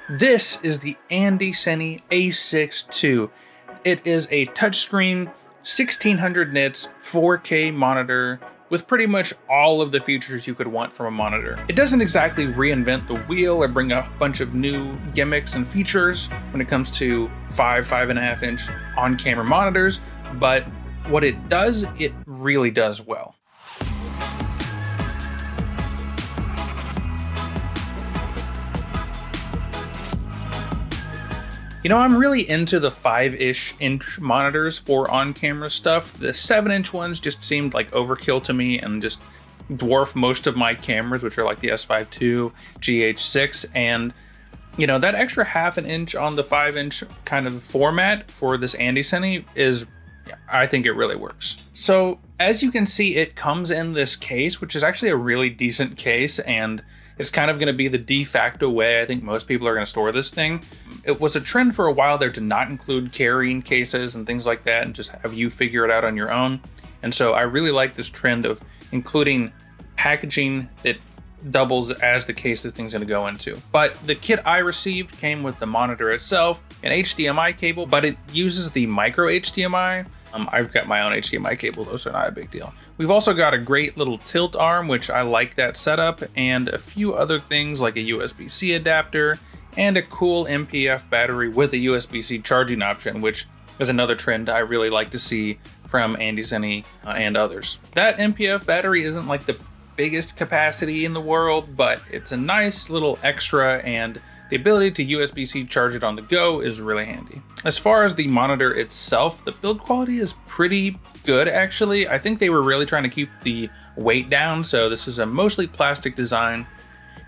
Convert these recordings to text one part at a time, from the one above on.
This is the ANDYCINE A6 II. It is a touchscreen, 1600 nits, 4K monitor with pretty much all of the features you could want from a monitor. It doesn't exactly reinvent the wheel or bring a bunch of new gimmicks and features when it comes to 5.5 inch on-camera monitors, but what it does, it really does well. You know, I'm really into the 5-ish inch monitors for on-camera stuff. The 7-inch ones just seemed like overkill to me and just dwarf most of my cameras, which are like the S5 II, GH6, and you know, that extra half an inch on the 5-inch kind of format for this ANDYCINE is, I think it really works. So as you can see, it comes in this case, which is actually a really decent case, and it's kind of going to be the de facto way I think most people are going to store this thing. It was a trend for a while there to not include carrying cases and things like that and just have you figure it out on your own. And so I really like this trend of including packaging that doubles as the case this thing's going to go into. But the kit I received came with the monitor itself, an HDMI cable, but it uses the micro HDMI. I've got my own HDMI cable, though, so not a big deal. We've also got a great little tilt arm, which I like that setup, and a few other things like a USB-C adapter and a cool MPF battery with a USB-C charging option, which is another trend I really like to see from ANDYCINE and others. That MPF battery isn't like the biggest capacity in the world, but it's a nice little extra, and the ability to USB-C charge it on the go is really handy. As far as the monitor itself, the build quality is pretty good actually. I think they were really trying to keep the weight down, so this is a mostly plastic design,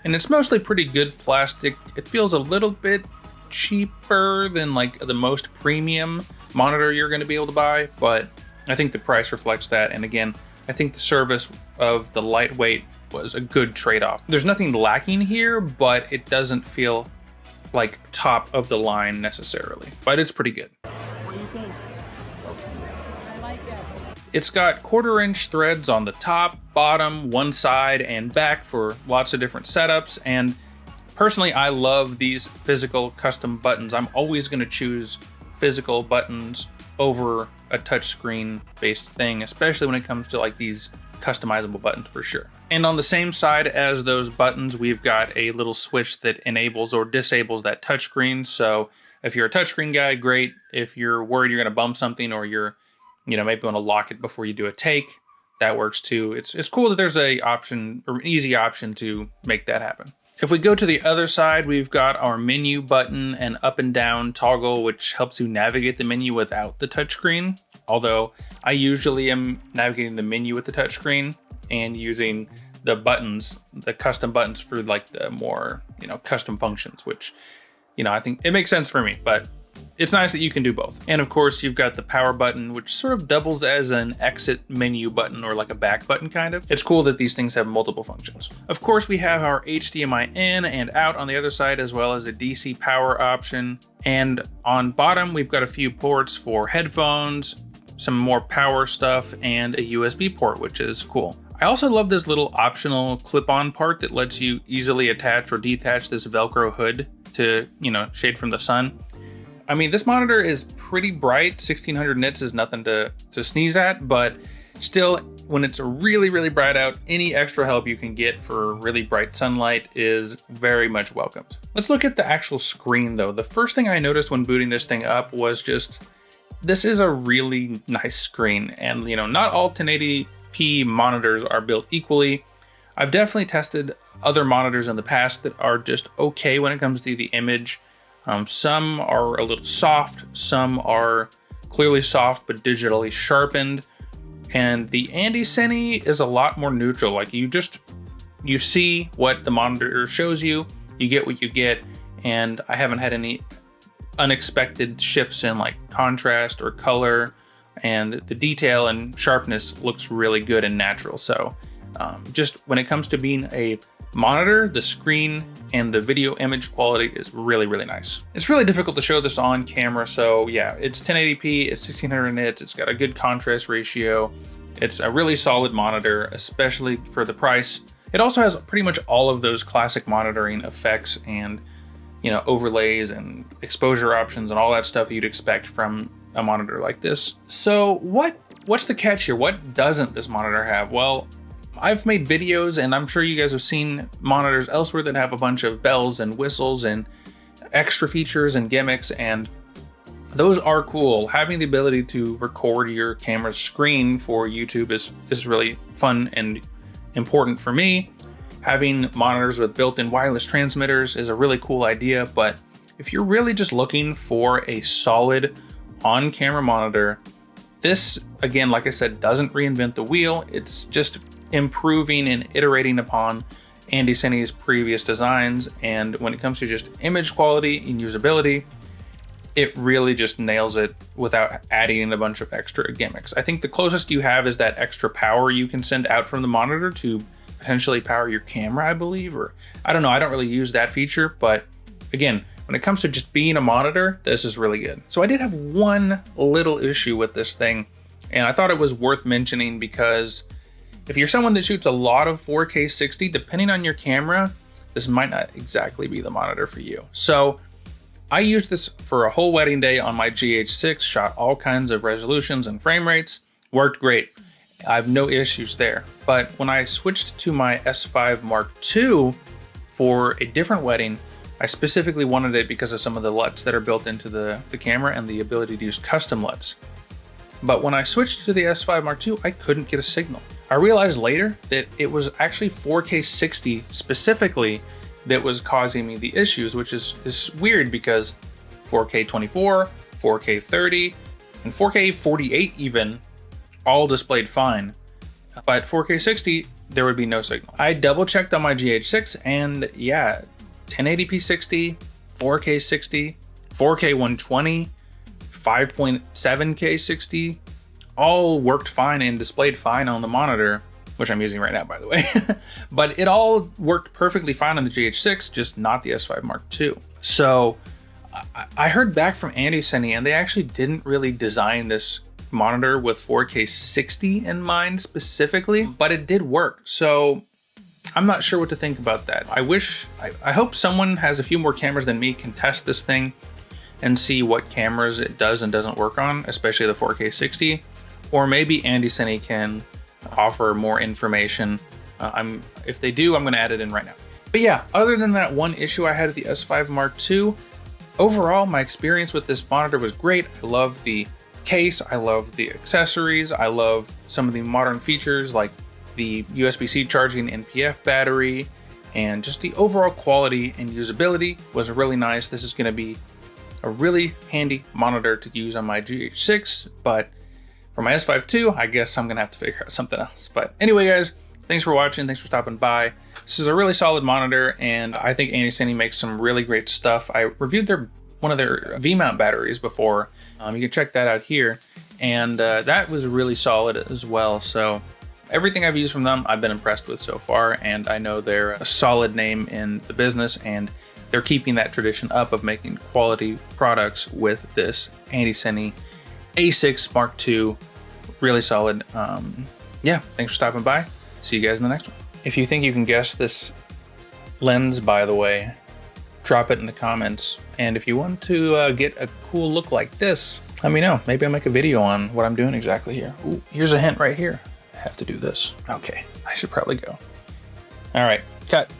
and it's mostly pretty good plastic. It feels a little bit cheaper than like the most premium monitor you're going to be able to buy, but I think the price reflects that, and again, I think the service of the lightweight was a good trade-off. There's nothing lacking here, but it doesn't feel like top of the line necessarily, but it's pretty good. What do you think? I like it. It's got 1/4 inch threads on the top, bottom, one side, and back for lots of different setups, and personally I love these physical custom buttons. I'm always going to choose physical buttons over a touchscreen based thing, especially when it comes to like these customizable buttons for sure. And on the same side as those buttons, we've got a little switch that enables or disables that touchscreen. So if you're a touchscreen guy, great. If you're worried you're going to bump something, or you're, you know, maybe want to lock it before you do a take, that works too. It's cool that there's a option, or an easy option to make that happen. If we go to the other side, we've got our menu button and up and down toggle, which helps you navigate the menu without the touchscreen. Although I usually am navigating the menu with the touchscreen and using the buttons, the custom buttons for like the more, you know, custom functions, which, you know, I think it makes sense for me, but it's nice that you can do both. And of course, you've got the power button, which sort of doubles as an exit menu button or like a back button kind of. It's cool that these things have multiple functions. Of course, we have our HDMI in and out on the other side, as well as a DC power option. And on bottom, we've got a few ports for headphones, some more power stuff, and a USB port, which is cool. I also love this little optional clip-on part that lets you easily attach or detach this Velcro hood to, you know, shade from the sun. I mean, this monitor is pretty bright. 1600 nits is nothing to sneeze at, but still, when it's really, really bright out, any extra help you can get for really bright sunlight is very much welcomed. Let's look at the actual screen though. The first thing I noticed when booting this thing up was just, this is a really nice screen, and you know, not all 1080p monitors are built equally. I've definitely tested other monitors in the past that are just okay when it comes to the image. Some are a little soft, some are clearly soft but digitally sharpened, and the ANDYCINE is a lot more neutral. Like you see what the monitor shows you, you get what you get, and I haven't had any unexpected shifts in like contrast or color, and the detail and sharpness looks really good and natural. So just when it comes to being a monitor, the screen and the video image quality is really, really nice. It's really difficult to show this on camera, so yeah, it's 1080p, it's 1600 nits, it's got a good contrast ratio. It's a really solid monitor, especially for the price. It also has pretty much all of those classic monitoring effects and, you know, overlays and exposure options and all that stuff you'd expect from a monitor like this. So what's the catch here? What doesn't this monitor have? Well, I've made videos and I'm sure you guys have seen monitors elsewhere that have a bunch of bells and whistles and extra features and gimmicks, and those are cool. Having the ability to record your camera's screen for YouTube is really fun and important for me. Having monitors with built-in wireless transmitters is a really cool idea, but if you're really just looking for a solid on-camera monitor, this, again, like I said, doesn't reinvent the wheel. It's just improving and iterating upon ANDYCINE's previous designs, and when it comes to just image quality and usability, it really just nails it without adding in a bunch of extra gimmicks. I think the closest you have is that extra power you can send out from the monitor to potentially power your camera, I believe, or I don't know, I don't really use that feature, but again, when it comes to just being a monitor, this is really good. So I did have one little issue with this thing, and I thought it was worth mentioning because if you're someone that shoots a lot of 4K 60, depending on your camera, this might not exactly be the monitor for you. So I used this for a whole wedding day on my GH6, shot all kinds of resolutions and frame rates, worked great. I have no issues there. But when I switched to my S5 Mark II for a different wedding, I specifically wanted it because of some of the LUTs that are built into the camera and the ability to use custom LUTs. But when I switched to the S5 Mark II, I couldn't get a signal. I realized later that it was actually 4K 60 specifically that was causing me the issues, which is weird because 4K 24, 4K 30, and 4K 48 even all displayed fine. But 4K 60, there would be no signal. I double checked on my GH6 and yeah, 1080p 60, 4K 60, 4K 120, 5.7K 60, all worked fine and displayed fine on the monitor, which I'm using right now, by the way. But it all worked perfectly fine on the GH6, just not the S5 Mark II. So I heard back from ANDYCINE, and they actually didn't really design this monitor with 4K 60 in mind specifically, but it did work. So I'm not sure what to think about that. I hope someone has a few more cameras than me can test this thing and see what cameras it does and doesn't work on, especially the 4K 60, or maybe ANDYCINE can offer more information. If they do, I'm gonna add it in right now. But yeah, other than that one issue I had with the S5 Mark II, overall, my experience with this monitor was great. I love the case, I love the accessories, I love some of the modern features like the USB-C charging NPF battery, and just the overall quality and usability was really nice. This is gonna be a really handy monitor to use on my GH6, but for my S5 II, I guess I'm gonna have to figure out something else. But anyway, guys, thanks for watching, thanks for stopping by. This is a really solid monitor, and I think ANDYCINE makes some really great stuff. I reviewed one of their V-mount batteries before. You can check that out here, and that was really solid as well. So everything I've used from them, I've been impressed with so far, and I know they're a solid name in the business, and they're keeping that tradition up of making quality products with this ANDYCINE A6 Mark II. Really solid. Yeah, thanks for stopping by. See you guys in the next one. If you think you can guess this lens, by the way, drop it in the comments. And if you want to get a cool look like this, let me know. Maybe I'll make a video on what I'm doing exactly here. Ooh, here's a hint right here. I have to do this. Okay, I should probably go. All right, cut.